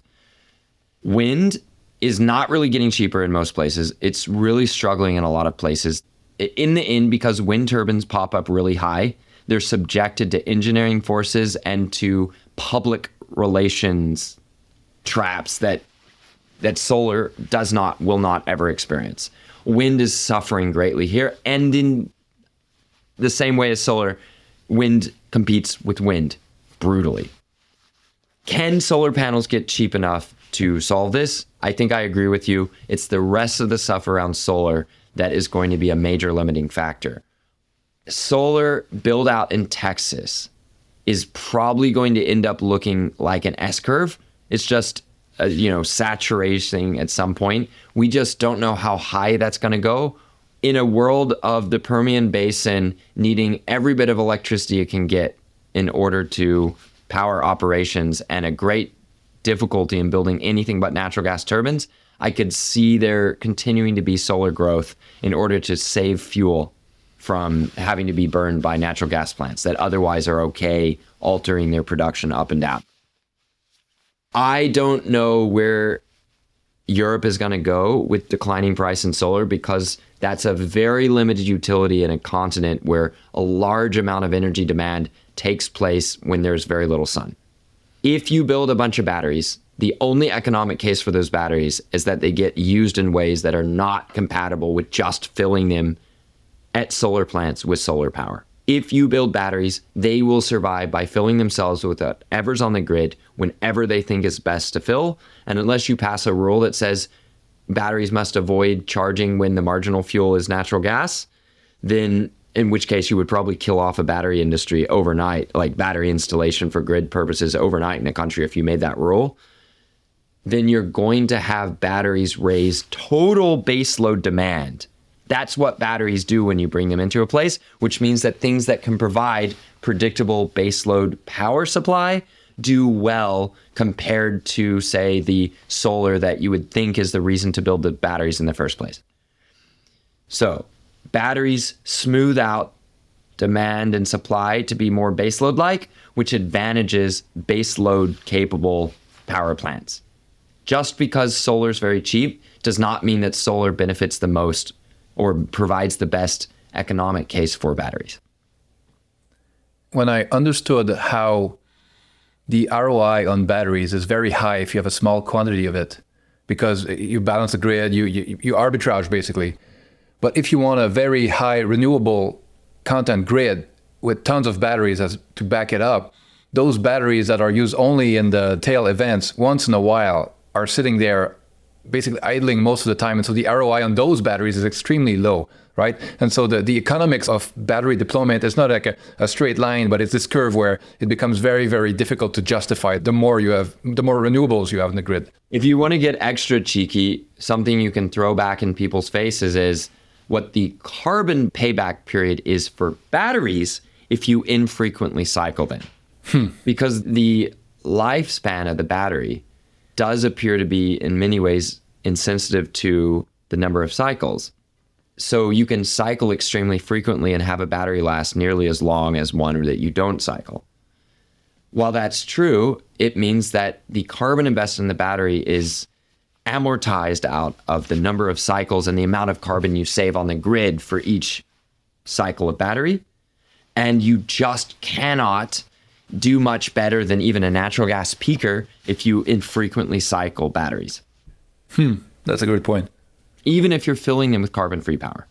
Wind is not really getting cheaper in most places. It's really struggling in a lot of places. In the end, because wind turbines pop up really high, they're subjected to engineering forces and to public relations traps that solar will not ever experience. Wind is suffering greatly here, and in the same way as solar, wind competes with wind brutally. Can solar panels get cheap enough to solve this? I think I agree with you. It's the rest of the stuff around solar that is going to be a major limiting factor. Solar build out in Texas is probably going to end up looking like an S-curve. It's just, saturating at some point. We just don't know how high that's going to go. In a world of the Permian Basin needing every bit of electricity it can get in order to power operations and a great difficulty in building anything but natural gas turbines, I could see there continuing to be solar growth in order to save fuel from having to be burned by natural gas plants that otherwise are okay altering their production up and down. I don't know where Europe is going to go with declining price in solar, because that's a very limited utility in a continent where a large amount of energy demand takes place when there's very little sun. If you build a bunch of batteries, the only economic case for those batteries is that they get used in ways that are not compatible with just filling them at solar plants with solar power. If you build batteries, they will survive by filling themselves with whatever's on the grid whenever they think is best to fill. And unless you pass a rule that says batteries must avoid charging when the marginal fuel is natural gas, then in which case you would probably kill off a battery industry overnight, like battery installation for grid purposes overnight in a country if you made that rule, then you're going to have batteries raise total baseload demand. That's what batteries do when you bring them into a place, which means that things that can provide predictable baseload power supply do well compared to, say, the solar that you would think is the reason to build the batteries in the first place. So batteries smooth out demand and supply to be more baseload-like, which advantages baseload-capable power plants. Just because solar is very cheap does not mean that solar benefits the most or provides the best economic case for batteries. When I understood how the ROI on batteries is very high if you have a small quantity of it, because you balance the grid, you arbitrage basically. But if you want a very high renewable content grid with tons of batteries to back it up, those batteries that are used only in the tail events once in a while are sitting there basically idling most of the time. And so the ROI on those batteries is extremely low, right? And so the economics of battery deployment is not like a straight line, but it's this curve where it becomes very, very difficult to justify the more renewables you have in the grid. If you want to get extra cheeky, something you can throw back in people's faces is what the carbon payback period is for batteries if you infrequently cycle them. Because the lifespan of the battery does appear to be in many ways insensitive to the number of cycles. So you can cycle extremely frequently and have a battery last nearly as long as one that you don't cycle. While that's true, it means that the carbon invested in the battery is amortized out of the number of cycles and the amount of carbon you save on the grid for each cycle of battery. And you just cannot do much better than even a natural gas peaker if you infrequently cycle batteries. That's a great point. Even if you're filling them with carbon-free power.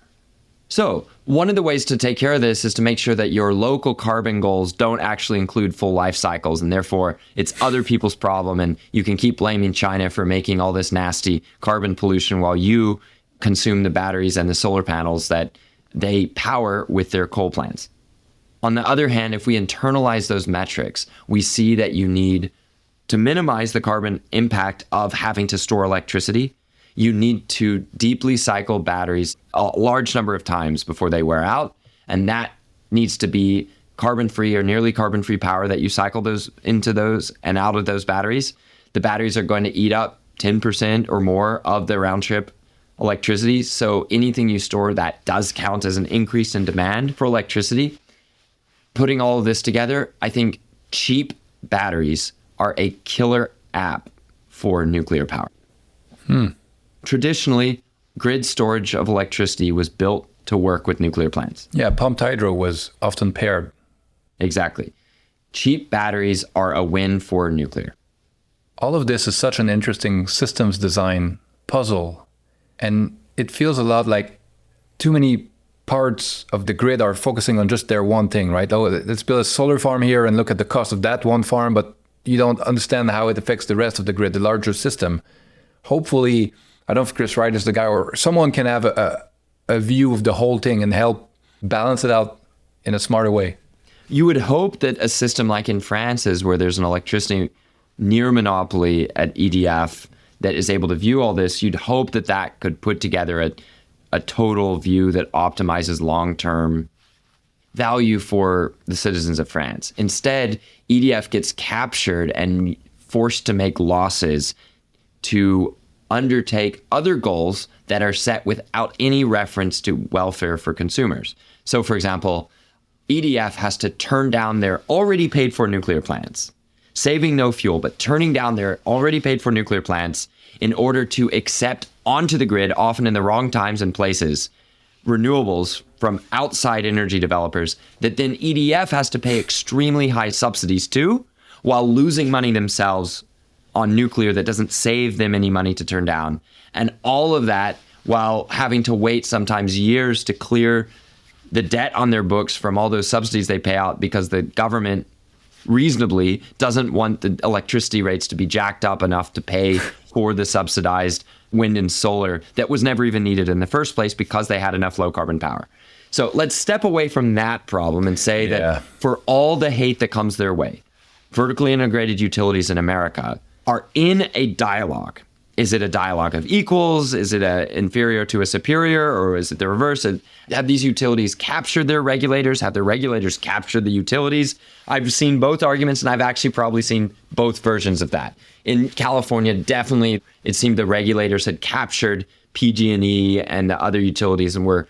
So one of the ways to take care of this is to make sure that your local carbon goals don't actually include full life cycles, and therefore it's other people's problem, and you can keep blaming China for making all this nasty carbon pollution while you consume the batteries and the solar panels that they power with their coal plants. On the other hand, if we internalize those metrics, we see that you need to minimize the carbon impact of having to store electricity. You need to deeply cycle batteries a large number of times before they wear out. And that needs to be carbon-free or nearly carbon-free power that you cycle those into those and out of those batteries. The batteries are going to eat up 10% or more of the round trip electricity. So anything you store that does count as an increase in demand for electricity. Putting all of this together, I think cheap batteries are a killer app for nuclear power. Traditionally, grid storage of electricity was built to work with nuclear plants. Yeah, pumped hydro was often paired. Exactly. Cheap batteries are a win for nuclear. All of this is such an interesting systems design puzzle. And it feels a lot like too many parts of the grid are focusing on just their one thing, right? Oh, let's build a solar farm here and look at the cost of that one farm, but you don't understand how it affects the rest of the grid, the larger system. Hopefully, I don't know if Chris Wright is the guy, or someone can have a view of the whole thing and help balance it out in a smarter way. You would hope that a system like in France is where there's an electricity near monopoly at EDF that is able to view all this, you'd hope that that could put together a total view that optimizes long-term value for the citizens of France. Instead, EDF gets captured and forced to make losses to undertake other goals that are set without any reference to welfare for consumers. So, for example, EDF has to turn down their already paid for nuclear plants, saving no fuel, but turning down their already paid for nuclear plants in order to accept onto the grid, often in the wrong times and places, renewables from outside energy developers that then EDF has to pay extremely high subsidies to, while losing money themselves on nuclear that doesn't save them any money to turn down. And all of that while having to wait sometimes years to clear the debt on their books from all those subsidies they pay out because the government reasonably doesn't want the electricity rates to be jacked up enough to pay for the subsidized wind and solar that was never even needed in the first place because they had enough low carbon power. So let's step away from that problem and say that for all the hate that comes their way, vertically integrated utilities in America are in a dialogue. Is it a dialogue of equals? Is it a inferior to a superior? Or is it the reverse? Have these utilities captured their regulators? Have their regulators captured the utilities? I've seen both arguments, and I've actually probably seen both versions of that. In California, definitely, it seemed the regulators had captured PG&E and the other utilities and were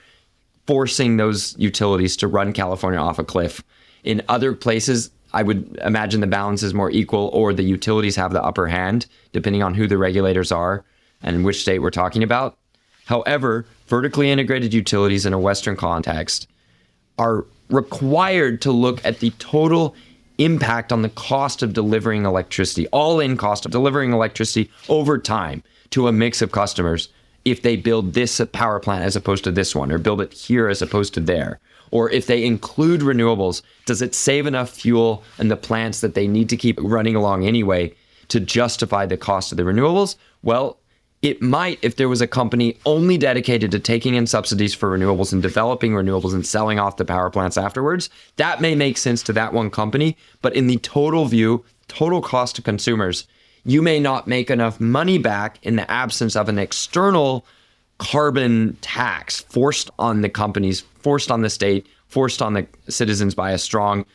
forcing those utilities to run California off a cliff. In other places, I would imagine the balance is more equal, or the utilities have the upper hand, depending on who the regulators are and which state we're talking about. However, vertically integrated utilities in a Western context are required to look at the total impact on the cost of delivering electricity, all-in cost of delivering electricity over time to a mix of customers if they build this power plant as opposed to this one, or build it here as opposed to there? Or if they include renewables, does it save enough fuel in the plants that they need to keep running along anyway to justify the cost of the renewables? Well, it might if there was a company only dedicated to taking in subsidies for renewables and developing renewables and selling off the power plants afterwards. That may make sense to that one company, but in the total view, total cost to consumers, you may not make enough money back in the absence of an external carbon tax forced on the companies, forced on the state, forced on the citizens by a strong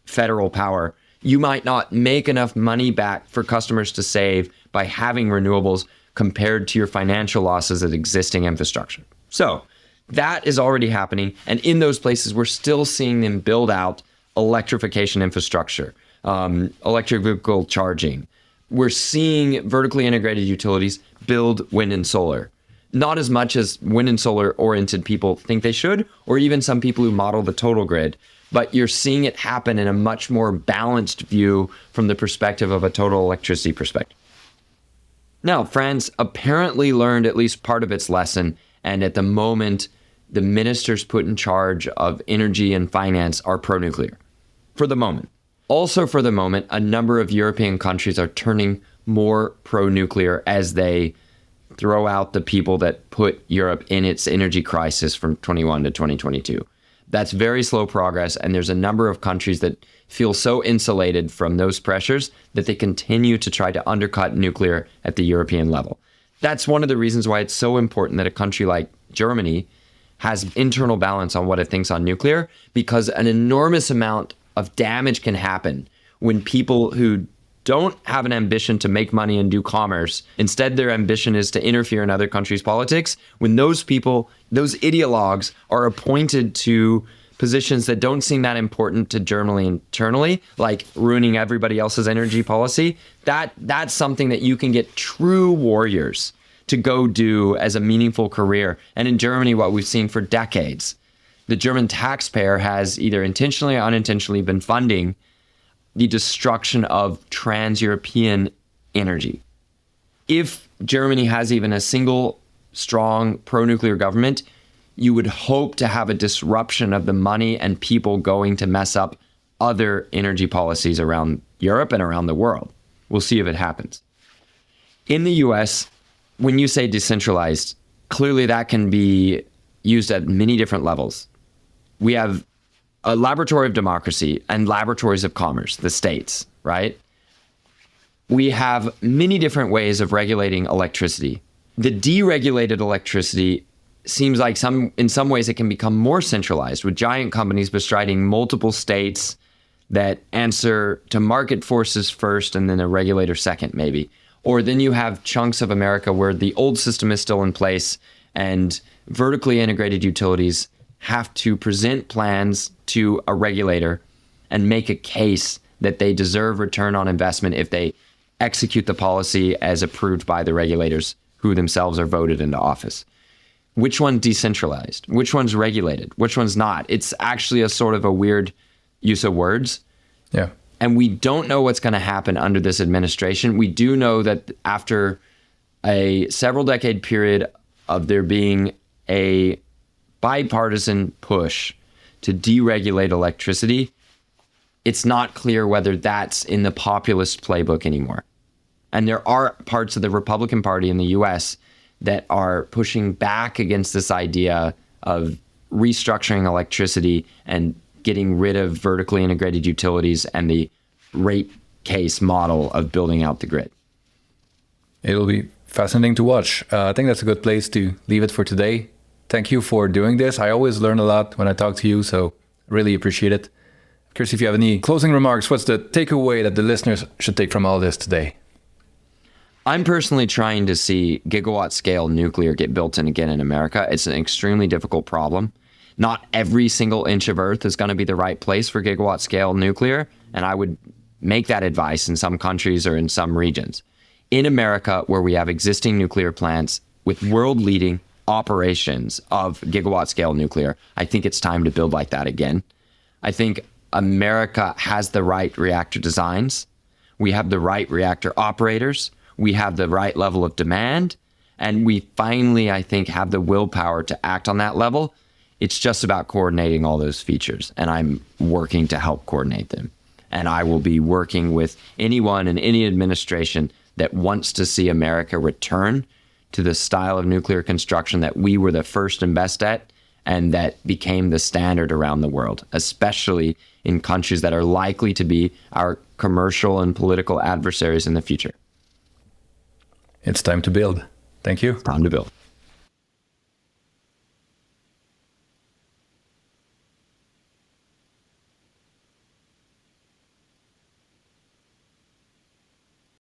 federal power. You might not make enough money back for customers to save by having renewables compared to your financial losses of existing infrastructure. So that is already happening. And in those places, we're still seeing them build out electrification infrastructure, electric vehicle charging. We're seeing vertically integrated utilities build wind and solar. Not as much as wind and solar oriented people think they should, or even some people who model the total grid, but you're seeing it happen in a much more balanced view from the perspective of a total electricity perspective. Now, France apparently learned at least part of its lesson, and at the moment, the ministers put in charge of energy and finance are pro-nuclear. For the moment. Also for the moment, a number of European countries are turning more pro-nuclear as they throw out the people that put Europe in its energy crisis from 21 to 2022. That's very slow progress, and there's a number of countries that feel so insulated from those pressures that they continue to try to undercut nuclear at the European level. That's one of the reasons why it's so important that a country like Germany has internal balance on what it thinks on nuclear, because an enormous amount of damage can happen when people who don't have an ambition to make money and do commerce, instead their ambition is to interfere in other countries' politics, when those people, those ideologues are appointed to positions that don't seem that important to Germany internally, like ruining everybody else's energy policy, that's something that you can get true warriors to go do as a meaningful career. And in Germany, what we've seen for decades, the German taxpayer has either intentionally or unintentionally been funding the destruction of trans-European energy. If Germany has even a single strong pro-nuclear government, you would hope to have a disruption of the money and people going to mess up other energy policies around Europe and around the world. We'll see if it happens. In the US, when you say decentralized, clearly that can be used at many different levels. We have a laboratory of democracy and laboratories of commerce, the states, right? We have many different ways of regulating electricity. The deregulated electricity seems like in some ways it can become more centralized, with giant companies bestriding multiple states that answer to market forces first and then a regulator second, maybe. Or then you have chunks of America where the old system is still in place and vertically integrated utilities have to present plans to a regulator and make a case that they deserve return on investment if they execute the policy as approved by the regulators who themselves are voted into office. Which one's decentralized? Which one's regulated? Which one's not? It's actually a sort of a weird use of words. Yeah. And we don't know what's going to happen under this administration. We do know that after a several decade period of there being a bipartisan push to deregulate electricity, it's not clear whether that's in the populist playbook anymore. And there are parts of the Republican Party in the US that are pushing back against this idea of restructuring electricity and getting rid of vertically integrated utilities and the rate case model of building out the grid. It'll be fascinating to watch. I think that's a good place to leave it for today. Thank you for doing this. I always learn a lot when I talk to you, so really appreciate it. Chris, if you have any closing remarks, what's the takeaway that the listeners should take from all this today? I'm personally trying to see gigawatt scale nuclear get built in again in America. It's an extremely difficult problem. Not every single inch of Earth is going to be the right place for gigawatt scale nuclear, and I would make that advice in some countries or in some regions. In America, where we have existing nuclear plants with world-leading operations of gigawatt scale nuclear, I think it's time to build like that again. I think America has the right reactor designs. We have the right reactor operators. We have the right level of demand. And we finally, I think, have the willpower to act on that level. It's just about coordinating all those features. And I'm working to help coordinate them. And I will be working with anyone in any administration that wants to see America return to the style of nuclear construction that we were the first and best at, and that became the standard around the world, especially in countries that are likely to be our commercial and political adversaries in the future. It's time to build. Thank you. Time to build.